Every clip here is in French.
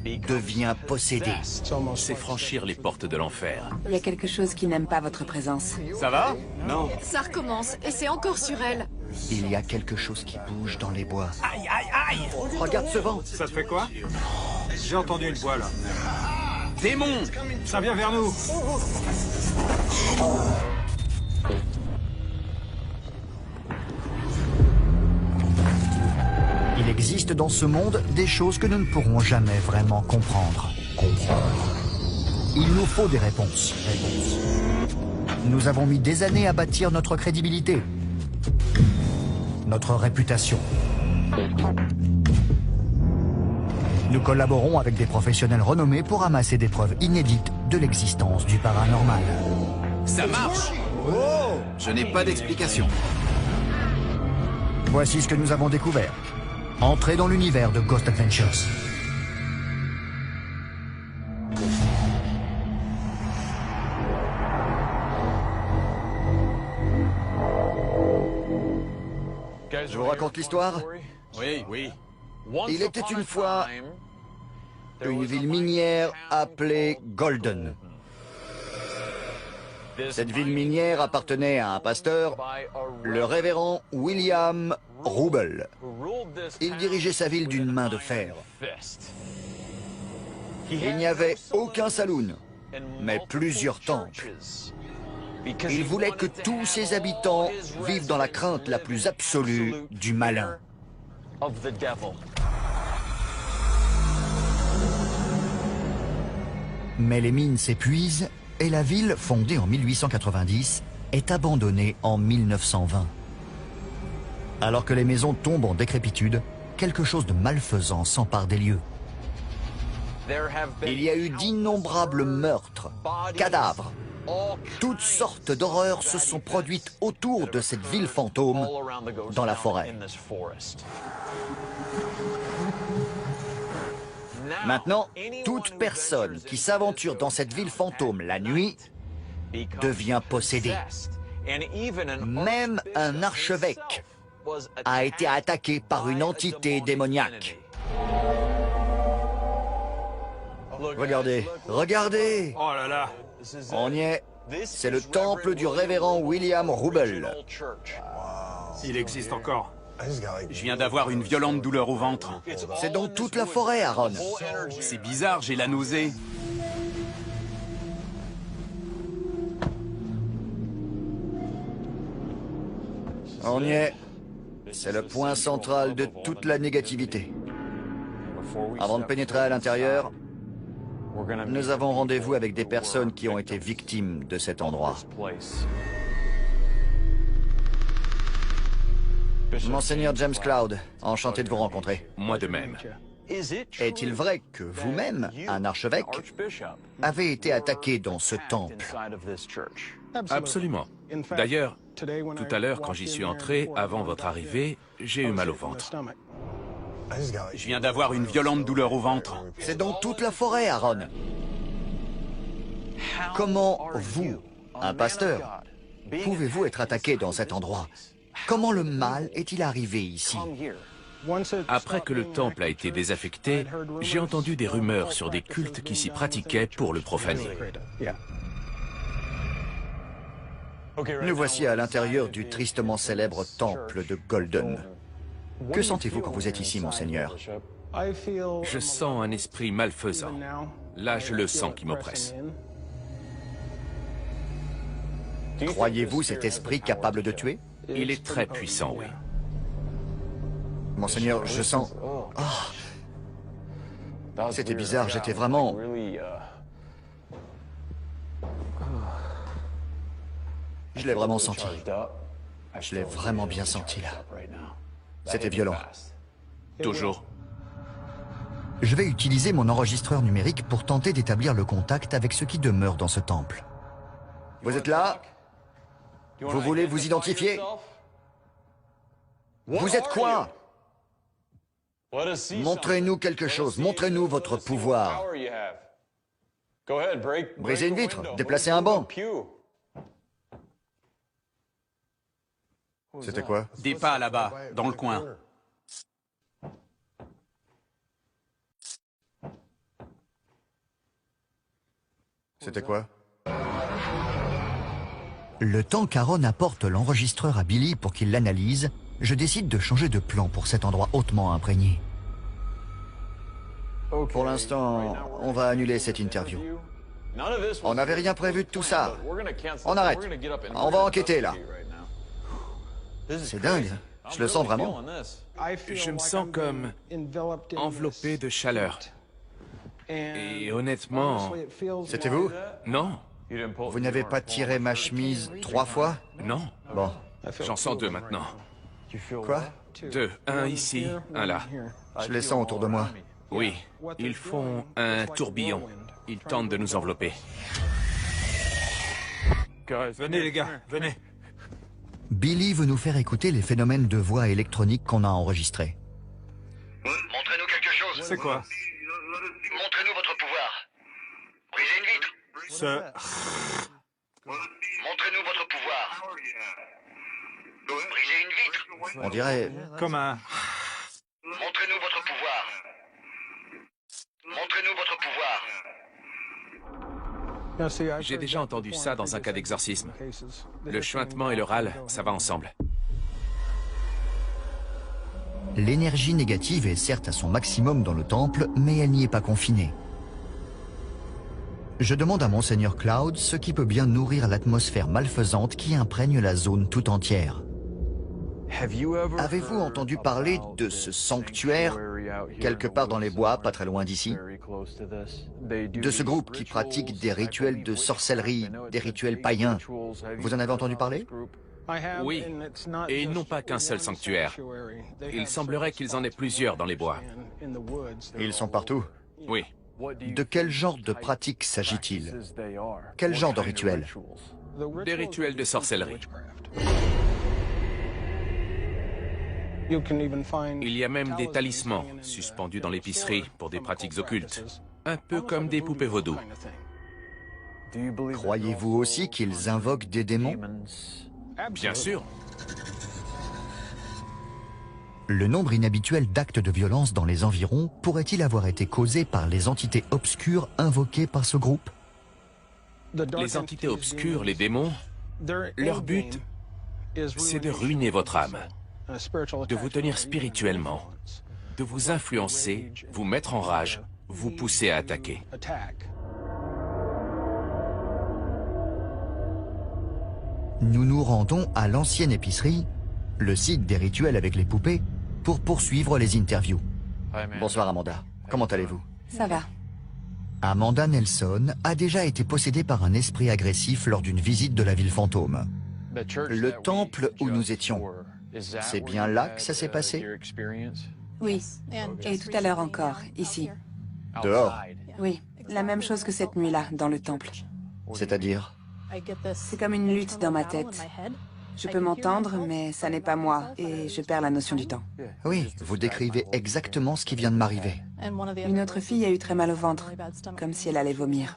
devient possédé. C'est franchir les portes de l'enfer. Il y a quelque chose qui n'aime pas votre présence. Ça va? Non. Ça recommence, et c'est encore sur elle. Il y a quelque chose qui bouge dans les bois. Aïe, aïe, aïe! Regarde ce vent. Ça te fait quoi? J'ai entendu une voix là. Démon! Ça vient vers nous. Il existe dans ce monde des choses que nous ne pourrons jamais vraiment comprendre. Il nous faut des réponses. Nous avons mis des années à bâtir notre crédibilité, notre réputation. Nous collaborons avec des professionnels renommés pour amasser des preuves inédites de l'existence du paranormal. Ça marche! Je n'ai pas d'explication. Voici ce que nous avons découvert. Entrez dans l'univers de Ghost Adventures. Je vous raconte l'histoire. Oui, oui. Il était une fois une ville minière appelée Golden. Cette ville minière appartenait à un pasteur, le révérend William Rouble. Il dirigeait sa ville d'une main de fer. Il n'y avait aucun saloon, mais plusieurs temples. Il voulait que tous ses habitants vivent dans la crainte la plus absolue du malin. Mais les mines s'épuisent et la ville, fondée en 1890, est abandonnée en 1920. Alors que les maisons tombent en décrépitude, quelque chose de malfaisant s'empare des lieux. Il y a eu d'innombrables meurtres, cadavres. Toutes sortes d'horreurs se sont produites autour de cette ville fantôme dans la forêt. Maintenant, toute personne qui s'aventure dans cette ville fantôme la nuit devient possédée. Même un archevêque a été attaqué par une entité démoniaque. Regardez, regardez! Oh là là. On y est. C'est le temple du révérend William Rouble. Il existe encore. Je viens d'avoir une violente douleur au ventre. C'est dans toute la forêt, Aaron. C'est bizarre, j'ai la nausée. On y est. C'est le point central de toute la négativité. Avant de pénétrer à l'intérieur, nous avons rendez-vous avec des personnes qui ont été victimes de cet endroit. Monseigneur James Cloud, enchanté de vous rencontrer. Moi de même. Est-il vrai que vous-même, un archevêque, avez été attaqué dans ce temple? Absolument. D'ailleurs, tout à l'heure, quand j'y suis entré, avant votre arrivée, j'ai eu mal au ventre. Je viens d'avoir une violente douleur au ventre. C'est dans toute la forêt, Aaron. Comment vous, un pasteur, pouvez-vous être attaqué dans cet endroit? Comment le mal est-il arrivé ici? Après que le temple a été désaffecté, j'ai entendu des rumeurs sur des cultes qui s'y pratiquaient pour le profaner. Nous voici à l'intérieur du tristement célèbre temple de Golden. Que sentez-vous quand vous êtes ici, Monseigneur? Je sens un esprit malfaisant. Là, je le sens qui m'oppresse. Croyez-vous cet esprit capable de tuer? Il est très puissant, oui. Monseigneur, je sens... Oh. C'était bizarre, j'étais vraiment... Je l'ai vraiment senti. Je l'ai vraiment bien senti, là. C'était violent. Toujours. Je vais utiliser mon enregistreur numérique pour tenter d'établir le contact avec ceux qui demeurent dans ce temple. Vous êtes là? Vous voulez vous identifier? Vous êtes quoi? Montrez-nous quelque chose, montrez-nous votre pouvoir. Brisez une vitre, déplacez un banc. C'était quoi? Des pas là-bas, dans le coin. C'était quoi? Le temps qu'Aaron apporte l'enregistreur à Billy pour qu'il l'analyse, je décide de changer de plan pour cet endroit hautement imprégné. Pour l'instant, on va annuler cette interview. On n'avait rien prévu de tout ça. On arrête. On va enquêter, là. C'est dingue. Je le sens vraiment. Je me sens comme enveloppé de chaleur. Et honnêtement... C'était vous? Non, Vous n'avez pas tiré ma chemise 3 fois? non. Bon. J'en sens 2 maintenant. Quoi? 2, un ici, un là. Je les sens autour de moi. Oui, ils font un tourbillon. Ils tentent de nous envelopper. Venez les gars, venez. Billy veut nous faire écouter les phénomènes de voix électroniques qu'on a enregistrés. Montrez-nous quelque chose. C'est quoi? Montrez-nous votre pouvoir. Brisez une vitre. Montrez-nous votre pouvoir. Brisez une vitre. On dirait... Comme un... Montrez-nous votre pouvoir. Montrez-nous votre pouvoir. J'ai déjà entendu ça dans un cas d'exorcisme. Le chuintement et le râle, ça va ensemble. L'énergie négative est certes à son maximum dans le temple, mais elle n'y est pas confinée. Je demande à Monseigneur Cloud ce qui peut bien nourrir l'atmosphère malfaisante qui imprègne la zone tout entière. Avez-vous entendu parler de ce sanctuaire, quelque part dans les bois, pas très loin d'ici? De ce groupe qui pratique des rituels de sorcellerie, des rituels païens. Vous en avez entendu parler? Oui, et ils n'ont pas qu'un seul sanctuaire. Il semblerait qu'ils en aient plusieurs dans les bois. Ils sont partout. Oui. De quel genre de pratique s'agit-il? Quel genre de rituel? Des rituels de sorcellerie. Il y a même des talismans suspendus dans l'épicerie pour des pratiques occultes. Un peu comme des poupées vaudou. Croyez-vous aussi qu'ils invoquent des démons? Bien sûr. Le nombre inhabituel d'actes de violence dans les environs pourrait-il avoir été causé par les entités obscures invoquées par ce groupe? Les entités obscures, les démons, leur but, c'est de ruiner votre âme, de vous tenir spirituellement, de vous influencer, vous mettre en rage, vous pousser à attaquer. Nous nous rendons à l'ancienne épicerie, le site des rituels avec les poupées, pour poursuivre les interviews. Bonsoir Amanda, comment allez-vous? Ça va. Amanda Nelson a déjà été possédée par un esprit agressif lors d'une visite de la ville fantôme. Le temple où nous étions, c'est bien là que ça s'est passé? Oui. Et tout à l'heure encore, ici. Dehors? Oui. La même chose que cette nuit-là, dans le temple. C'est-à-dire? C'est comme une lutte dans ma tête. Je peux m'entendre, mais ça n'est pas moi, et je perds la notion du temps. Oui, vous décrivez exactement ce qui vient de m'arriver. Une autre fille a eu très mal au ventre, comme si elle allait vomir.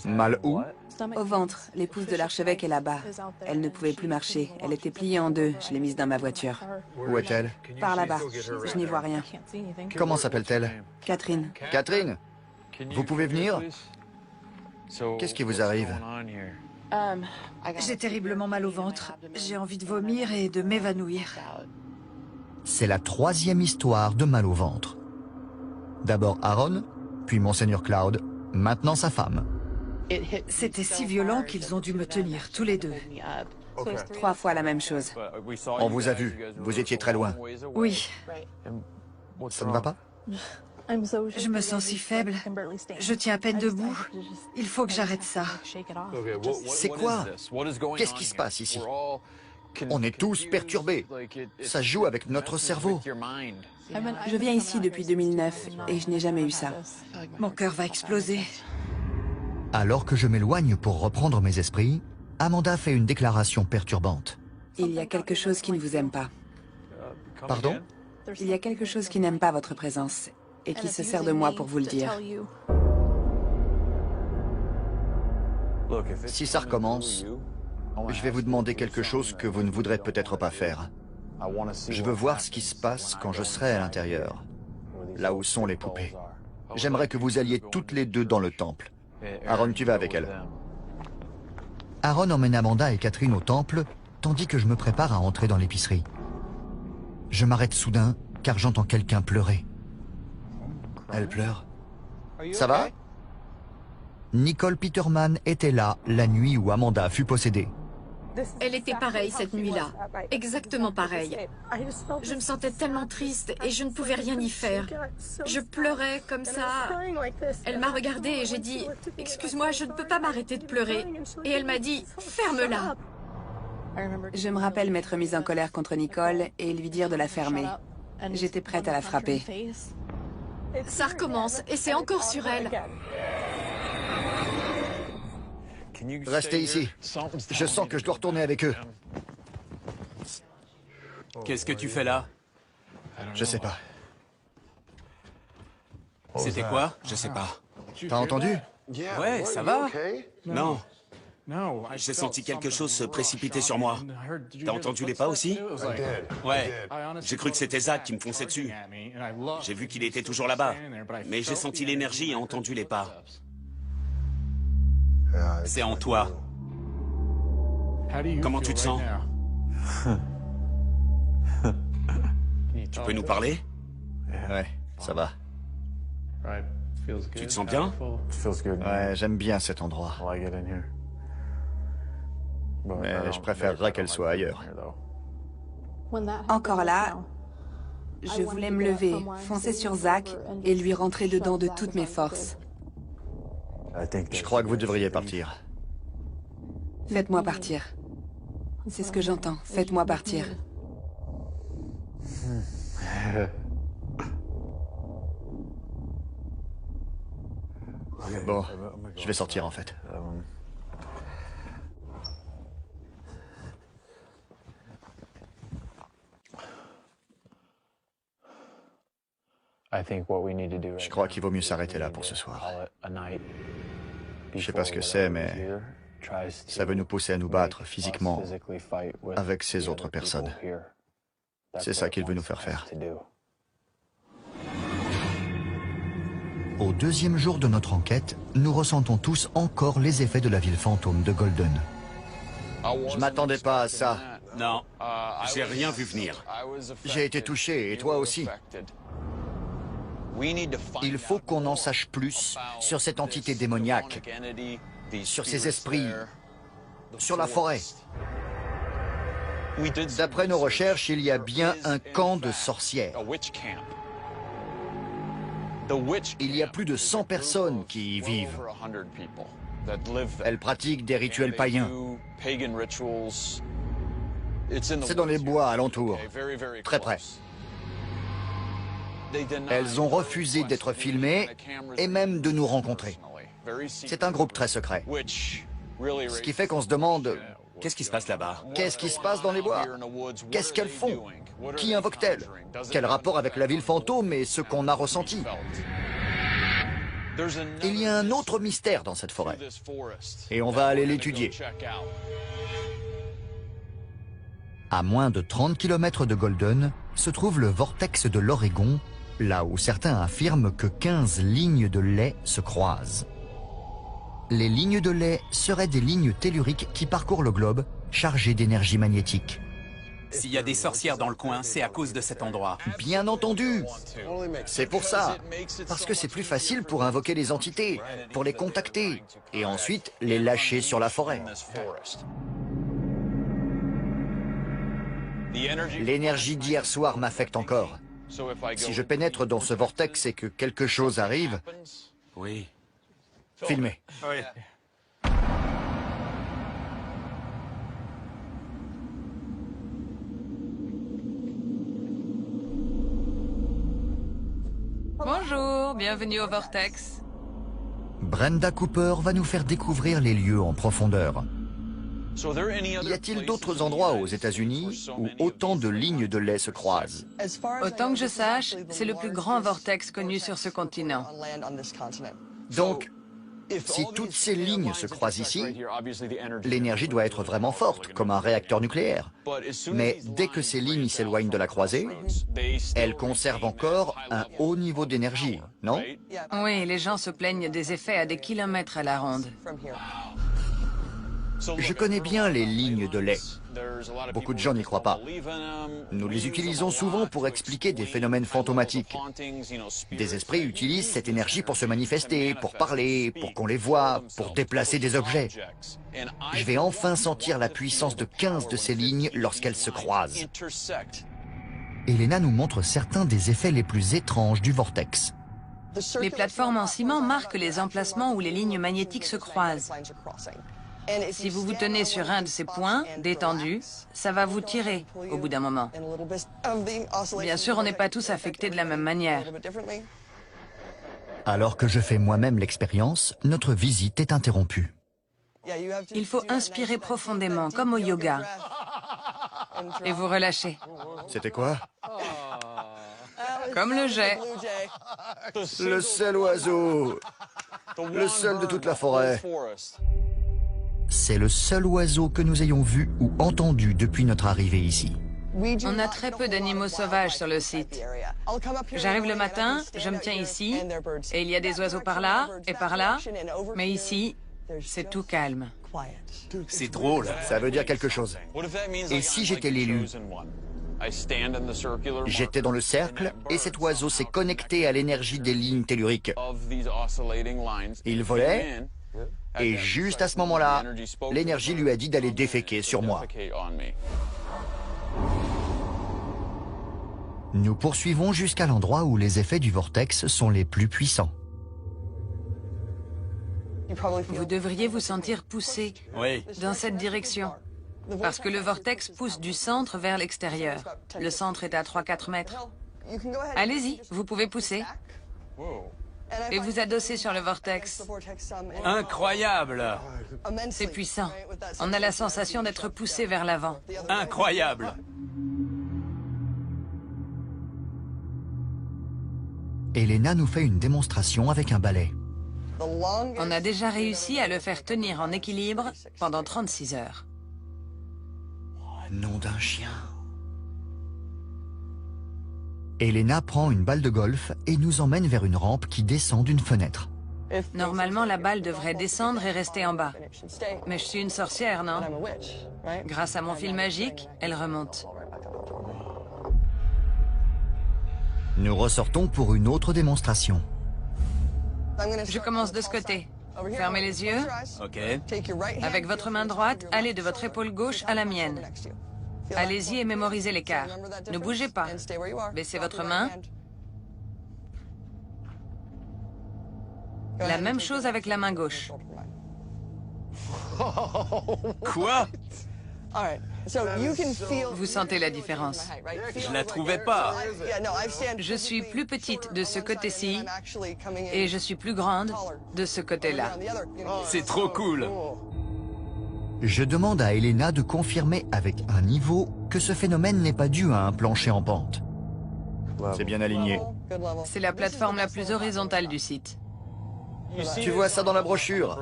Mal où? Au ventre, l'épouse de l'archevêque est là-bas. Elle ne pouvait plus marcher, elle était pliée en deux, je l'ai mise dans ma voiture. Où est-elle? Par là-bas, je n'y vois rien. Comment s'appelle-t-elle? Catherine. Catherine? Vous pouvez venir? Qu'est-ce qui vous arrive? J'ai terriblement mal au ventre. J'ai envie de vomir et de m'évanouir. C'est la 3e histoire de mal au ventre. D'abord Aaron, puis Monseigneur Cloud, maintenant sa femme. C'était si violent qu'ils ont dû me tenir, tous les deux. 3 fois la même chose. On vous a vu, vous étiez très loin. Oui, Ça ne va pas? je me sens si faible. Je tiens à peine debout. Il faut que j'arrête ça. C'est quoi? Qu'est-ce qui se passe ici? On est tous perturbés. Ça joue avec notre cerveau. Je viens ici depuis 2009, et je n'ai jamais eu ça. Mon cœur va exploser. Alors que je m'éloigne pour reprendre mes esprits, Amanda fait une déclaration perturbante. Il y a quelque chose qui ne vous aime pas. Pardon? Il y a quelque chose qui n'aime pas votre présence, et qui se sert de moi pour vous le dire. Si ça recommence, je vais vous demander quelque chose que vous ne voudrez peut-être pas faire. Je veux voir ce qui se passe quand je serai à l'intérieur, là où sont les poupées. J'aimerais que vous alliez toutes les deux dans le temple. Aaron, tu vas avec elle. Aaron emmène Amanda et Catherine au temple, tandis que je me prépare à entrer dans l'épicerie. Je m'arrête soudain, car j'entends quelqu'un pleurer. Elle pleure. Ça va? Nicole Peterman était là la nuit où Amanda fut possédée. Elle était pareille cette nuit-là. Exactement pareille. Je me sentais tellement triste et je ne pouvais rien y faire. Je pleurais comme ça. Elle m'a regardée et j'ai dit « Excuse-moi, je ne peux pas m'arrêter de pleurer. » Et elle m'a dit « Ferme-la !» Je me rappelle m'être mise en colère contre Nicole et lui dire de la fermer. J'étais prête à la frapper. Ça recommence et c'est encore sur elle. Restez ici. Je sens que je dois retourner avec eux. Qu'est-ce que tu fais là? Je sais pas. C'était quoi? Je sais pas. T'as entendu? Ouais, ça va? Non. J'ai senti quelque chose se précipiter sur moi. T'as entendu les pas aussi? Ouais. J'ai cru que c'était Zach qui me fonçait dessus. J'ai vu qu'il était toujours là-bas. Mais j'ai senti l'énergie et entendu les pas. C'est en toi. Comment tu te sens? Tu peux nous parler? Ouais, ça va. Tu te sens bien? Ouais, j'aime bien cet endroit. Mais je préférerais qu'elle soit ailleurs. Encore là, je voulais me lever, foncer sur Zach et lui rentrer dedans de toutes mes forces. Je crois que vous devriez partir. Faites-moi partir. C'est ce que j'entends. Faites-moi partir. Bon, je vais sortir en fait. Je crois qu'il vaut mieux s'arrêter là pour ce soir. Je sais pas ce que c'est, mais ça veut nous pousser à nous battre physiquement avec ces autres personnes. C'est ça qu'il veut nous faire faire. Au deuxième jour de notre enquête, nous ressentons tous encore les effets de la ville fantôme de Golden. Je m'attendais pas à ça. Non, j'ai rien vu venir. J'ai été touché, et toi aussi. Il faut qu'on en sache plus sur cette entité démoniaque, sur ces esprits, sur la forêt. D'après nos recherches, il y a bien un camp de sorcières. Il y a plus de 100 personnes qui y vivent. Elles pratiquent des rituels païens. C'est dans les bois alentours, très près. Elles ont refusé d'être filmées et même de nous rencontrer. C'est un groupe très secret. Ce qui fait qu'on se demande... Qu'est-ce qui se passe là-bas? Qu'est-ce qui se passe dans les bois? Qu'est-ce qu'elles font? Qui invoque-t-elle? Quel rapport avec la ville fantôme et ce qu'on a ressenti? Il y a un autre mystère dans cette forêt. Et on va aller l'étudier. À moins de 30 km de Golden se trouve le vortex de l'Oregon, là où certains affirment que 15 lignes de lait se croisent. Les lignes de lait seraient des lignes telluriques qui parcourent le globe, chargées d'énergie magnétique. S'il y a des sorcières dans le coin, c'est à cause de cet endroit. Bien entendu. C'est pour ça. Parce que c'est plus facile pour invoquer les entités, pour les contacter, et ensuite les lâcher sur la forêt. L'énergie d'hier soir m'affecte encore. Si je pénètre dans ce vortex et que quelque chose arrive... Oui. Filmez. Oui. Bonjour, bienvenue au Vortex. Brenda Cooper va nous faire découvrir les lieux en profondeur. Y a-t-il d'autres endroits aux États-Unis où autant de lignes de lait se croisent? Autant que je sache, c'est le plus grand vortex connu sur ce continent. Donc, Si toutes ces lignes se croisent ici, l'énergie doit être vraiment forte, comme un réacteur nucléaire. Mais dès que ces lignes s'éloignent de la croisée, elles conservent encore un haut niveau d'énergie, non? Oui, les gens se plaignent des effets à des kilomètres à la ronde. Je connais bien les lignes de lait. Beaucoup de gens n'y croient pas. Nous les utilisons souvent pour expliquer des phénomènes fantomatiques. Des esprits utilisent cette énergie pour se manifester, pour parler, pour qu'on les voie, pour déplacer des objets. Je vais enfin sentir la puissance de 15 de ces lignes lorsqu'elles se croisent. Elena nous montre certains des effets les plus étranges du vortex. Les plateformes en ciment marquent les emplacements où les lignes magnétiques se croisent. Si vous vous tenez sur un de ces points, détendu, ça va vous tirer au bout d'un moment. Bien sûr, on n'est pas tous affectés de la même manière. Alors que je fais moi-même l'expérience, notre visite est interrompue. Il faut inspirer profondément, comme au yoga. Et vous relâchez. C'était quoi? Comme le jet. Le seul oiseau. Le seul de toute la forêt. C'est le seul oiseau que nous ayons vu ou entendu depuis notre arrivée ici. On a très peu d'animaux sauvages sur le site. J'arrive le matin, je me tiens ici, et il y a des oiseaux par là et par là, mais ici, c'est tout calme. C'est drôle. Ça veut dire quelque chose. Et si j'étais l'élu? J'étais dans le cercle et cet oiseau s'est connecté à l'énergie des lignes telluriques. Il volait. Et juste à ce moment-là, l'énergie lui a dit d'aller déféquer sur moi. Nous poursuivons jusqu'à l'endroit où les effets du vortex sont les plus puissants. Vous devriez vous sentir poussé dans cette direction. Parce que le vortex pousse du centre vers l'extérieur. Le centre est à 3-4 mètres. Allez-y, vous pouvez pousser. Et vous adosser sur le vortex. Incroyable! C'est puissant. On a la sensation d'être poussé vers l'avant. Incroyable! Elena nous fait une démonstration avec un balai. On a déjà réussi à le faire tenir en équilibre pendant 36 heures. Nom d'un chien. Elena prend une balle de golf et nous emmène vers une rampe qui descend d'une fenêtre. Normalement, la balle devrait descendre et rester en bas. Mais je suis une sorcière, non? Grâce à mon fil magique, elle remonte. Nous ressortons pour une autre démonstration. Je commence de ce côté. Fermez les yeux. Ok. Avec votre main droite, allez de votre épaule gauche à la mienne. Allez-y et mémorisez l'écart. Ne bougez pas. Baissez votre main. La même chose avec la main gauche. Quoi? Vous sentez la différence. Je la trouvais pas. Je suis plus petite de ce côté-ci et je suis plus grande de ce côté-là. C'est trop cool. Je demande à Elena de confirmer avec un niveau que ce phénomène n'est pas dû à un plancher en pente. C'est bien aligné. C'est la plateforme la plus horizontale du site. Tu vois ça dans la brochure.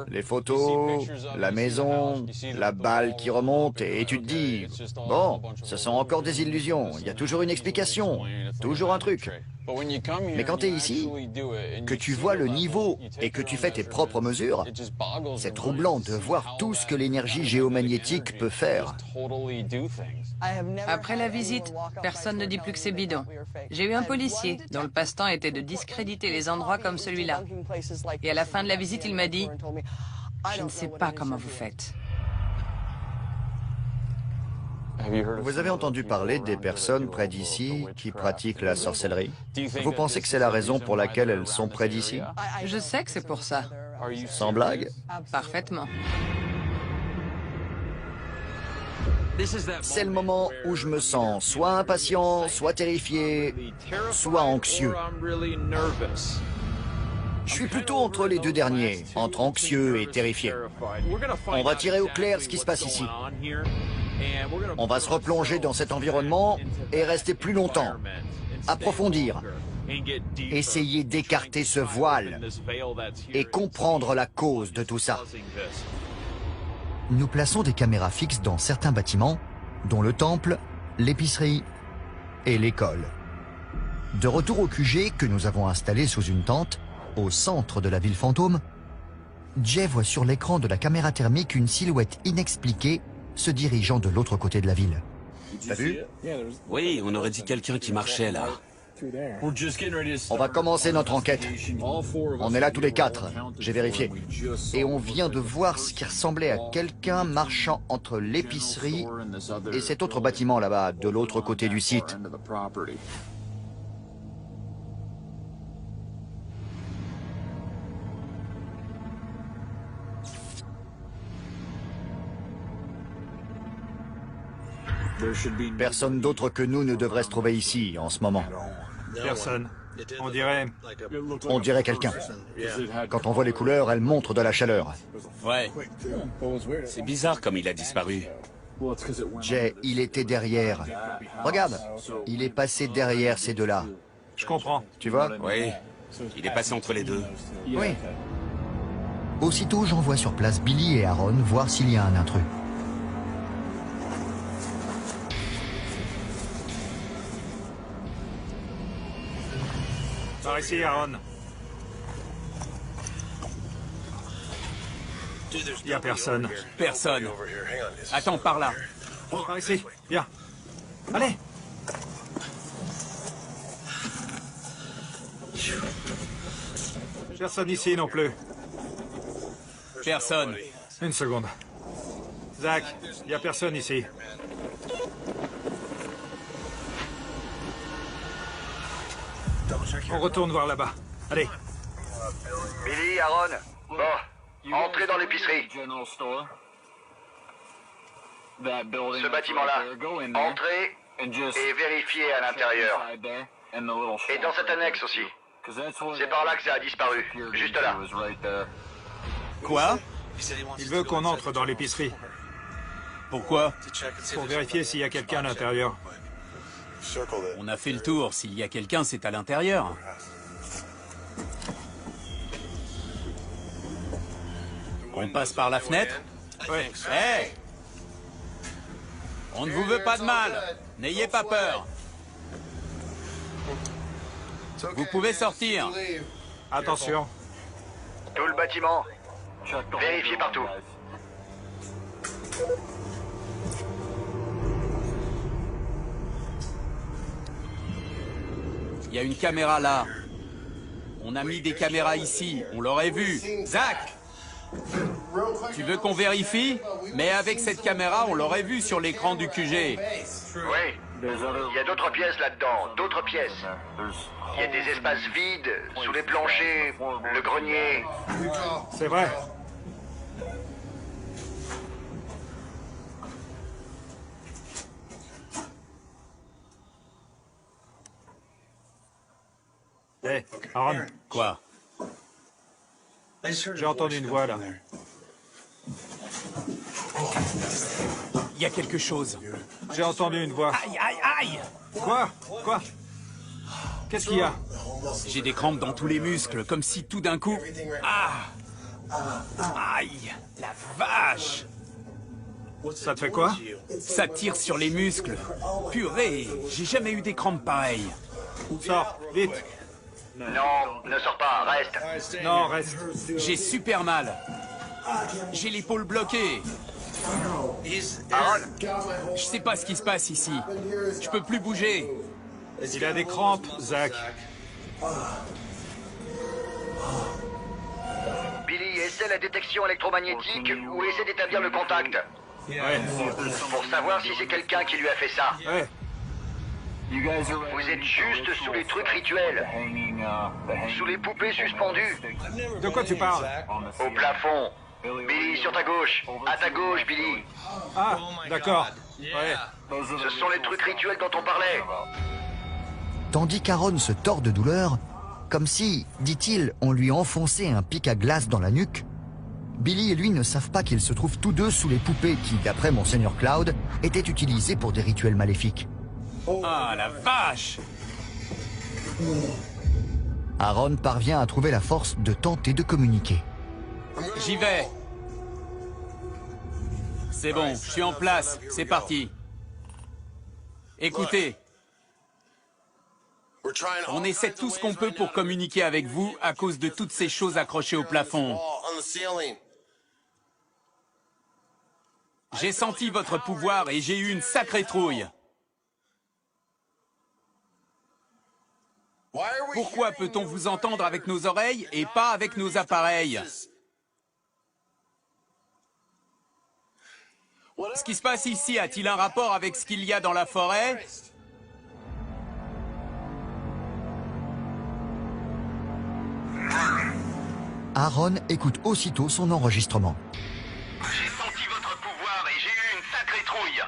Les photos, la maison, la balle qui remonte et tu te dis, bon, ce sont encore des illusions, il y a toujours une explication, toujours un truc. Mais quand tu es ici, que tu vois le niveau et que tu fais tes propres mesures, c'est troublant de voir tout ce que l'énergie géomagnétique peut faire. Après la visite, personne ne dit plus que c'est bidon. J'ai eu un policier dont le passe-temps était de discréditer les endroits comme celui-là. Et à la fin de la visite, il m'a dit « Je ne sais pas comment vous faites. » Vous avez entendu parler des personnes près d'ici qui pratiquent la sorcellerie? Vous pensez que c'est la raison pour laquelle elles sont près d'ici? Je sais que c'est pour ça. Sans blague? Parfaitement. C'est le moment où je me sens soit impatient, soit terrifié, soit anxieux. Je suis plutôt entre les deux derniers, entre anxieux et terrifié. On va tirer au clair ce qui se passe ici. On va se replonger dans cet environnement et rester plus longtemps, approfondir, essayer d'écarter ce voile et comprendre la cause de tout ça. Nous plaçons des caméras fixes dans certains bâtiments, dont le temple, l'épicerie et l'école. De retour au QG que nous avons installé sous une tente, au centre de la ville fantôme, Jay voit sur l'écran de la caméra thermique une silhouette inexpliquée se dirigeant de l'autre côté de la ville. T'as vu? Oui, on aurait dit quelqu'un qui marchait là. On va commencer notre enquête. On est là tous les quatre, j'ai vérifié. Et on vient de voir ce qui ressemblait à quelqu'un marchant entre l'épicerie et cet autre bâtiment là-bas, de l'autre côté du site. Personne d'autre que nous ne devrait se trouver ici en ce moment. Personne. On dirait quelqu'un. Quand on voit les couleurs, elles montrent de la chaleur. Ouais. C'est bizarre comme il a disparu. Jay, il était derrière. Regarde, il est passé derrière ces deux-là. Je comprends. Tu vois? Oui. Il est passé entre les deux. Oui. Aussitôt, j'envoie sur place Billy et Aaron voir s'il y a un intrus. Par ici, Aaron. Il n'y a personne. Personne. Attends, par là. Par ici, viens. Allez. Personne ici non plus. Personne. Une seconde. Zach, il n'y a personne ici. On retourne voir là-bas. Allez. Billy, Aaron. Bon, entrez dans l'épicerie. Ce bâtiment-là. Entrez et vérifiez à l'intérieur. Et dans cette annexe aussi. C'est par là que ça a disparu. Juste là. Quoi? Il veut qu'on entre dans l'épicerie. Pourquoi? Pour vérifier s'il y a quelqu'un à l'intérieur. On a fait le tour. S'il y a quelqu'un, c'est à l'intérieur. On passe par la fenêtre? Oui. Hé! On ne vous veut pas de mal. N'ayez pas peur. Vous pouvez sortir. Attention. Tout le bâtiment. Vérifiez partout. Il y a une caméra là. On a mis des caméras ici. On l'aurait vu. Zach! Tu veux qu'on vérifie? Mais avec cette caméra, on l'aurait vu sur l'écran du QG. Oui. Il y a d'autres pièces là-dedans. D'autres pièces. Il y a des espaces vides, sous les planchers, le grenier. C'est vrai. Hé, Aaron. Quoi? J'ai entendu une voix là. Il y a quelque chose. J'ai entendu une voix. Aïe, aïe, aïe! Quoi? Quoi? Qu'est-ce qu'il y a? J'ai des crampes dans tous les muscles, comme si tout d'un coup... Ah! Aïe! La vache! Ça te fait quoi? Ça tire sur les muscles. Purée! J'ai jamais eu des crampes pareilles. Sors, vite. Non, ne sors pas, reste. Non, reste. J'ai super mal. J'ai l'épaule bloquée. Aaron, Je sais pas ce qui se passe ici. Je peux plus bouger. Il a des crampes, Zach. Billy, essaie la détection électromagnétique ou essaie d'établir le contact. Ouais. Pour savoir si c'est quelqu'un qui lui a fait ça. Ouais. Vous êtes juste sous les trucs rituels. Sous les poupées suspendues. De quoi tu parles? Au plafond. Billy, sur ta gauche. À ta gauche, Billy. Ah, d'accord. Ouais. Ce sont les trucs rituels dont on parlait. Tandis qu'Aaron se tord de douleur, comme si, dit-il, on lui enfonçait un pic à glace dans la nuque, Billy et lui ne savent pas qu'ils se trouvent tous deux sous les poupées qui, d'après Monseigneur Cloud, étaient utilisées pour des rituels maléfiques. Ah, la vache! Aaron parvient à trouver la force de tenter de communiquer. J'y vais. C'est bon, je suis en place, c'est parti. Écoutez. On essaie tout ce qu'on peut pour communiquer avec vous à cause de toutes ces choses accrochées au plafond. J'ai senti votre pouvoir et j'ai eu une sacrée trouille. Pourquoi peut-on vous entendre avec nos oreilles et pas avec nos appareils? Ce qui se passe ici a-t-il un rapport avec ce qu'il y a dans la forêt? Aaron écoute aussitôt son enregistrement. J'ai senti votre pouvoir et j'ai eu une sacrée trouille.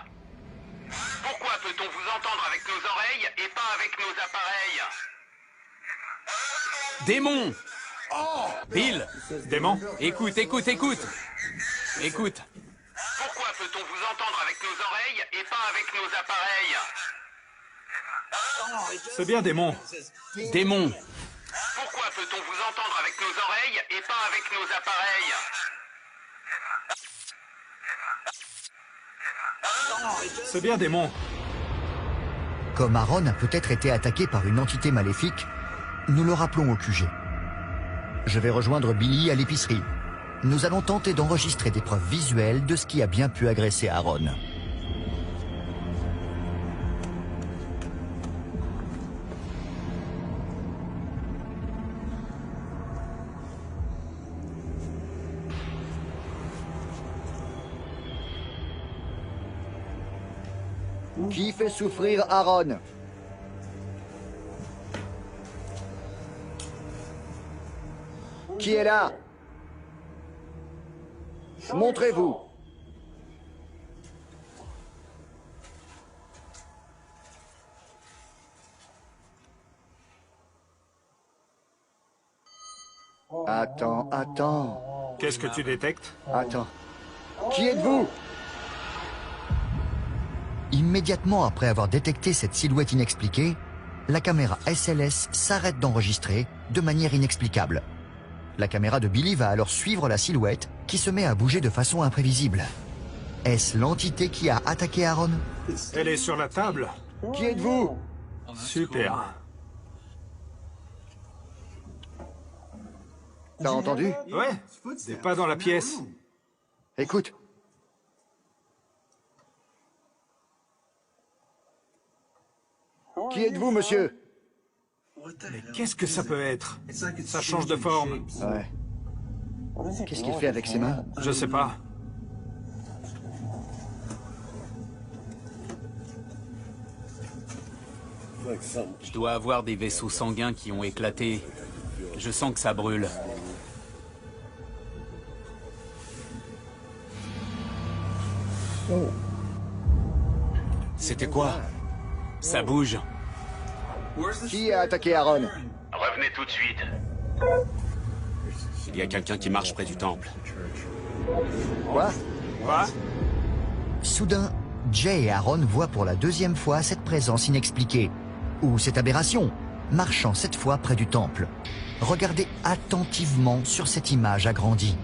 Pourquoi peut-on vous entendre avec nos oreilles et pas avec nos appareils? Démon! Bill! Démon? Écoute. Écoute. Pourquoi peut-on vous entendre avec nos oreilles et pas avec nos appareils? C'est bien démon. Démon! Pourquoi peut-on vous entendre avec nos oreilles et pas avec nos appareils? C'est bien démon. Comme Aaron a peut-être été attaqué par une entité maléfique, nous le rappelons au QG. Je vais rejoindre Billy à l'épicerie. Nous allons tenter d'enregistrer des preuves visuelles de ce qui a bien pu agresser Aaron. Qui fait souffrir Aaron? Qui est là? Montrez-vous. Attends. Qu'est-ce que tu détectes? Attends. Qui êtes-vous? Immédiatement après avoir détecté cette silhouette inexpliquée, la caméra SLS s'arrête d'enregistrer de manière inexplicable. La caméra de Billy va alors suivre la silhouette qui se met à bouger de façon imprévisible. Est-ce l'entité qui a attaqué Aaron? Elle est sur la table. Qui êtes-vous? Super. T'as entendu? Ouais, des pas dans la pièce. Écoute. Qui êtes-vous, monsieur? Mais qu'est-ce que ça peut être? Ça change de forme. Ouais. Qu'est-ce qu'il fait avec ses mains? Je sais pas. Je dois avoir des vaisseaux sanguins qui ont éclaté. Je sens que ça brûle. C'était quoi? Ça bouge. Qui a attaqué Aaron? Revenez tout de suite. Il y a quelqu'un qui marche près du temple. Quoi? Quoi? Soudain, Jay et Aaron voient pour la deuxième fois cette présence inexpliquée, ou cette aberration, marchant cette fois près du temple. Regardez attentivement sur cette image agrandie.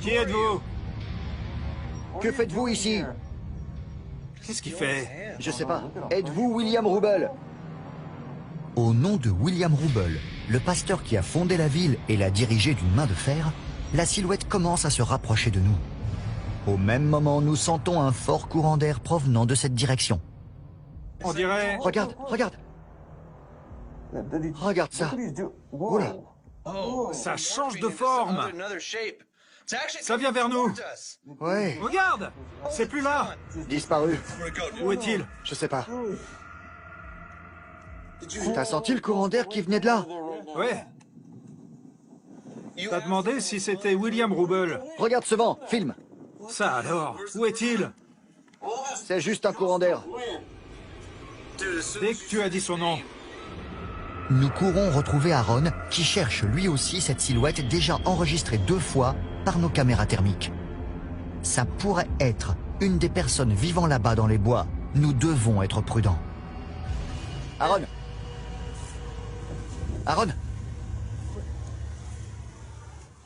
Qui êtes-vous? Que faites-vous ici? Qu'est-ce qu'il fait? Je sais pas. Êtes-vous William Rouble? Au nom de William Rouble, le pasteur qui a fondé la ville et l'a dirigée d'une main de fer, la silhouette commence à se rapprocher de nous. Au même moment, nous sentons un fort courant d'air provenant de cette direction. On dirait... Regarde. Regarde ça. Oula. Ça change de forme. Ça vient vers nous. Ouais. Regarde! C'est plus là. Disparu. Où est-il? Je sais pas. T'as senti le courant d'air qui venait de là? Ouais. T'as demandé si c'était William Rouble. Regarde ce vent, filme. Ça alors, où est-il? C'est juste un courant d'air. Dès que tu as dit son nom. Nous courons retrouver Aaron, qui cherche lui aussi cette silhouette déjà enregistrée 2 fois par nos caméras thermiques. Ça pourrait être une des personnes vivant là-bas dans les bois. Nous devons être prudents. Aaron! Aaron!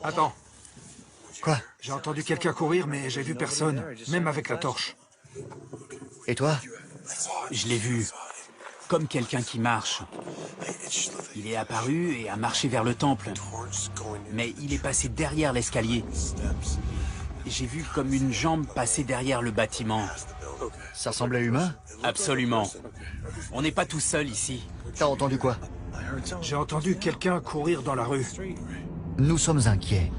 Attends. Quoi? J'ai entendu quelqu'un courir, mais j'ai vu personne, même avec la torche. Et toi? Je l'ai vu. Comme quelqu'un qui marche. Il est apparu et a marché vers le temple. Mais il est passé derrière l'escalier. J'ai vu comme une jambe passer derrière le bâtiment. Ça semblait humain? Absolument. On n'est pas tout seul ici. T'as entendu quoi? J'ai entendu quelqu'un courir dans la rue. Nous sommes inquiets.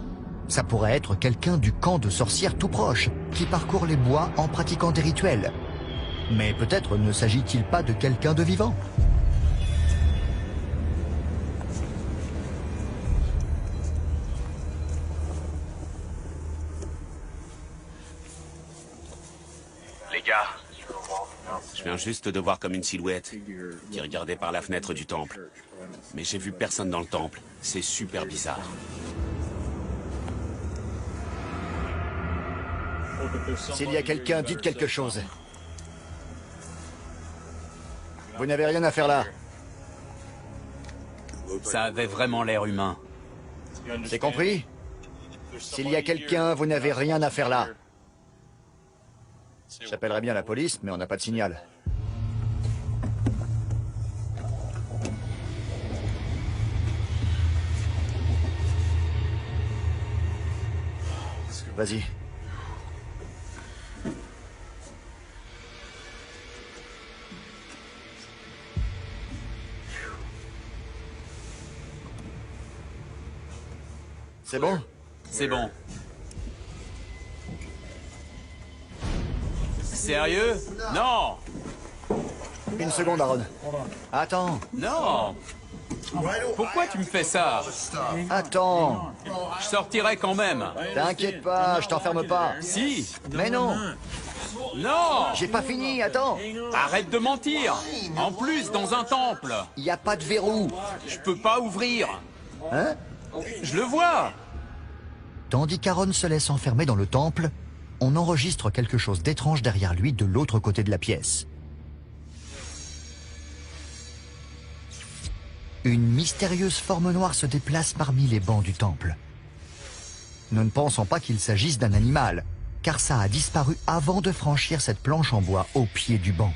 Ça pourrait être quelqu'un du camp de sorcières tout proche, qui parcourt les bois en pratiquant des rituels. Mais peut-être ne s'agit-il pas de quelqu'un de vivant? Les gars, Je viens juste de voir comme une silhouette qui regardait par la fenêtre du temple. Mais j'ai vu personne dans le temple. C'est super bizarre. S'il y a quelqu'un, dites quelque chose. Vous n'avez rien à faire là. Ça avait vraiment l'air humain. C'est compris? S'il y a quelqu'un, vous n'avez rien à faire là. J'appellerais bien la police, mais on n'a pas de signal. Vas-y. C'est bon? C'est bon. Sérieux? Non! Une seconde, Aaron. Attends. Non! Pourquoi tu me fais ça? Attends. Je sortirai quand même. T'inquiète pas, je t'enferme pas. Si! Mais non. Non! J'ai pas fini, attends. Arrête de mentir! En plus, dans un temple! Il n'y a pas de verrou. Je peux pas ouvrir! Hein? Je le vois! Tandis qu'Aaron se laisse enfermer dans le temple, on enregistre quelque chose d'étrange derrière lui de l'autre côté de la pièce. Une mystérieuse forme noire se déplace parmi les bancs du temple. Nous ne pensons pas qu'il s'agisse d'un animal, car ça a disparu avant de franchir cette planche en bois au pied du banc.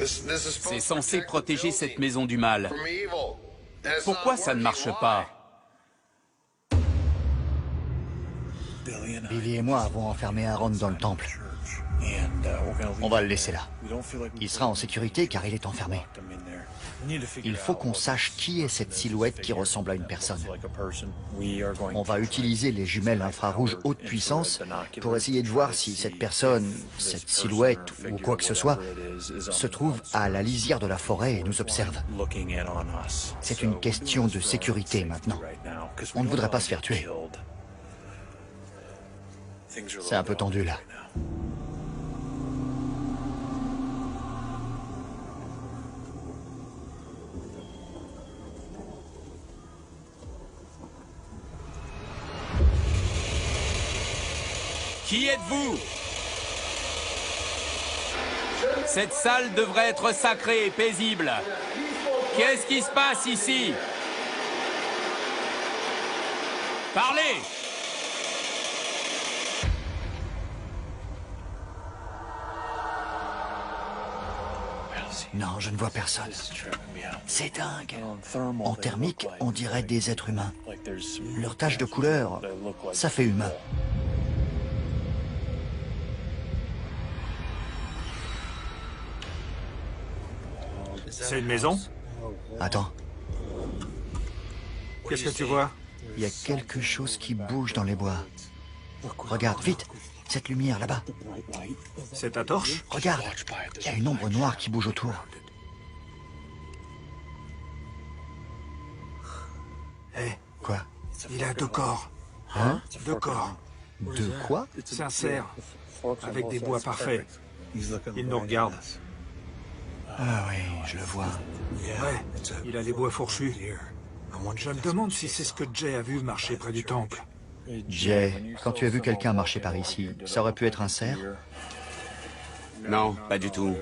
C'est censé protéger cette maison du mal. Pourquoi ça ne marche pas? Billy et moi avons enfermé Aaron dans le temple. On va le laisser là. Il sera en sécurité car il est enfermé. Il faut qu'on sache qui est cette silhouette qui ressemble à une personne. On va utiliser les jumelles infrarouges haute puissance pour essayer de voir si cette personne, cette silhouette ou quoi que ce soit, se trouve à la lisière de la forêt et nous observe. C'est une question de sécurité maintenant. On ne voudrait pas se faire tuer. C'est un peu tendu là. Qui êtes-vous? Cette salle devrait être sacrée et paisible. Qu'est-ce qui se passe ici? Parlez! Non, je ne vois personne. C'est dingue. En thermique, on dirait des êtres humains. Leur tache de couleur, ça fait humain. C'est une maison? Attends, Qu'est-ce que tu vois? il y a quelque chose qui bouge dans les bois. Regarde, vite, cette lumière là-bas. C'est ta torche? Regarde, il y a une ombre noire qui bouge autour. Hé, Quoi? il a 2 corps. Hein? 2 corps. De quoi? C'est un cerf. avec des bois parfaits. Il nous regarde. Ah oui, je le vois. Ouais, il a les bois fourchus. Je me demande si c'est ce que Jay a vu marcher près du temple. Jay, quand tu as vu quelqu'un marcher par ici, ça aurait pu être un cerf? Non, pas du tout.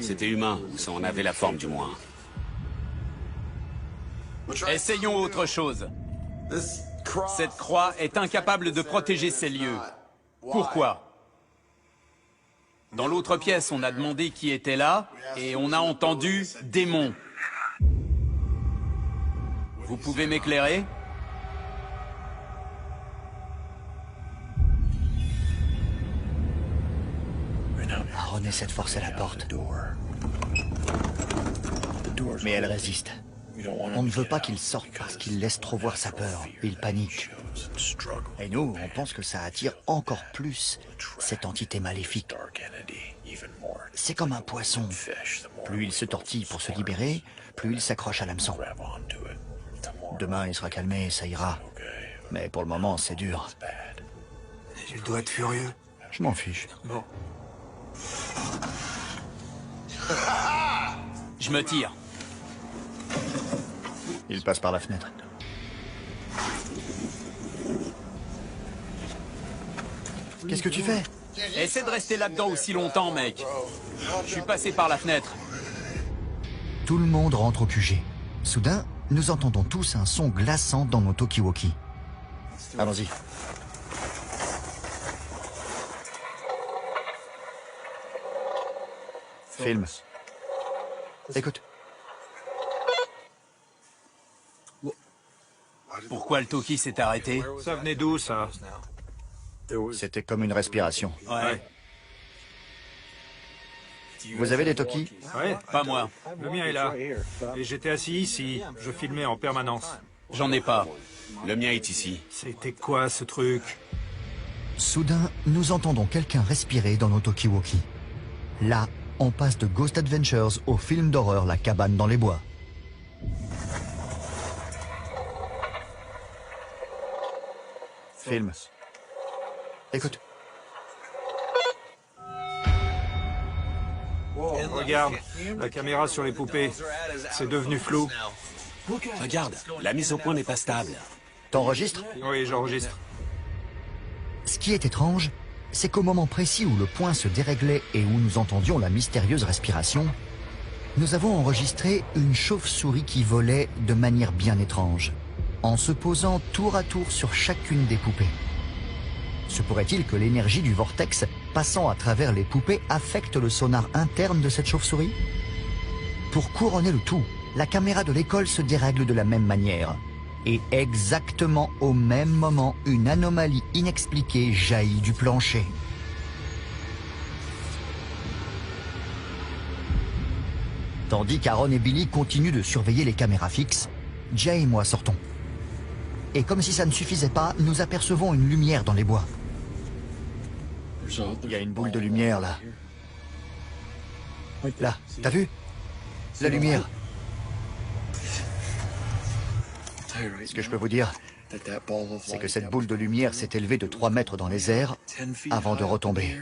C'était humain, ou ça en avait la forme du moins. Essayons autre chose. Cette croix est incapable de protéger ces lieux. Pourquoi? Dans l'autre pièce, on a demandé qui était là, et on a entendu « démon ». Vous pouvez m'éclairer? Aaron essaie de forcer la porte. Mais elle résiste. On ne veut pas qu'il sorte parce qu'il laisse trop voir sa peur. Il panique. Et nous, on pense que ça attire encore plus cette entité maléfique. C'est comme un poisson. Plus il se tortille pour se libérer, plus il s'accroche à l'hameçon. Demain, il sera calmé, ça ira. Mais pour le moment, c'est dur. Il doit être furieux. Je m'en fiche. Bon. Je me tire. Il passe par la fenêtre. Qu'est-ce que tu fais? Essaie de rester là-dedans aussi longtemps, mec. Je suis passé par la fenêtre. Tout le monde rentre au QG. Soudain, nous entendons tous un son glaçant dans nos talkie-walkie. Allons-y. Film. Écoute. Pourquoi le talkie s'est arrêté? Ça venait d'où, ça? C'était comme une respiration. Ouais. Vous avez des talkies? Ouais. Pas moi. Le mien est là. Et j'étais assis ici. Je filmais en permanence. J'en ai pas. Le mien est ici. C'était quoi, ce truc? Soudain, nous entendons quelqu'un respirer dans nos talkie-walkie. Là, on passe de Ghost Adventures au film d'horreur La cabane dans les bois. Film. Écoute. Regarde, la caméra sur les poupées. C'est devenu flou. Regarde, la mise au point n'est pas stable. T'enregistres? Oui, j'enregistre. Ce qui est étrange, c'est qu'au moment précis où le point se déréglait et où nous entendions la mystérieuse respiration, nous avons enregistré une chauve-souris qui volait de manière bien étrange, en se posant tour à tour sur chacune des poupées. Se pourrait-il que l'énergie du vortex passant à travers les poupées affecte le sonar interne de cette chauve-souris? Pour couronner le tout, la caméra de l'école se dérègle de la même manière. Et exactement au même moment, une anomalie inexpliquée jaillit du plancher. Tandis qu'Aaron et Billy continuent de surveiller les caméras fixes, Jay et moi sortons. Et comme si ça ne suffisait pas, nous apercevons une lumière dans les bois. Il y a une boule de lumière là. Là, t'as vu? La lumière. Ce que je peux vous dire, c'est que cette boule de lumière s'est élevée de 3 mètres dans les airs avant de retomber.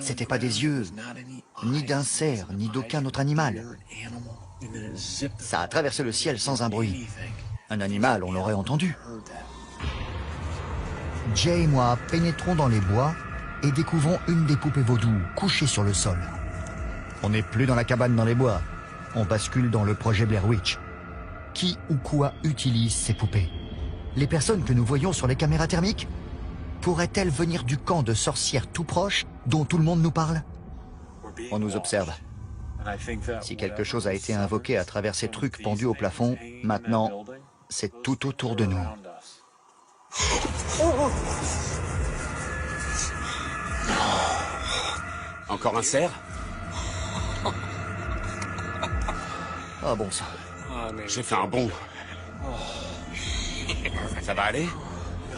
C'était pas des yeux, ni d'un cerf, ni d'aucun autre animal. Ça a traversé le ciel sans un bruit. Un animal, on l'aurait entendu. Jay et moi pénétrons dans les bois et découvrons une des poupées vaudou couchée sur le sol. On n'est plus dans la cabane dans les bois. On bascule dans le projet Blair Witch. Qui ou quoi utilise ces poupées? Les personnes que nous voyons sur les caméras thermiques? Pourraient-elles venir du camp de sorcières tout proche dont tout le monde nous parle? On nous observe. Si quelque chose a été invoqué à travers ces trucs pendus au plafond, maintenant, c'est tout autour de nous. Encore un cerf? Ah bon sang. J'ai fait un bond. Ça va aller?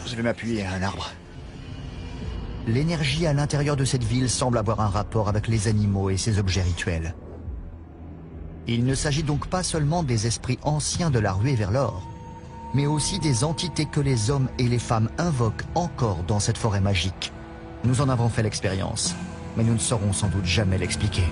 Je vais m'appuyer à un arbre. L'énergie à l'intérieur de cette ville semble avoir un rapport avec les animaux et ces objets rituels. Il ne s'agit donc pas seulement des esprits anciens de la ruée vers l'or, mais aussi des entités que les hommes et les femmes invoquent encore dans cette forêt magique. Nous en avons fait l'expérience, mais nous ne saurons sans doute jamais l'expliquer.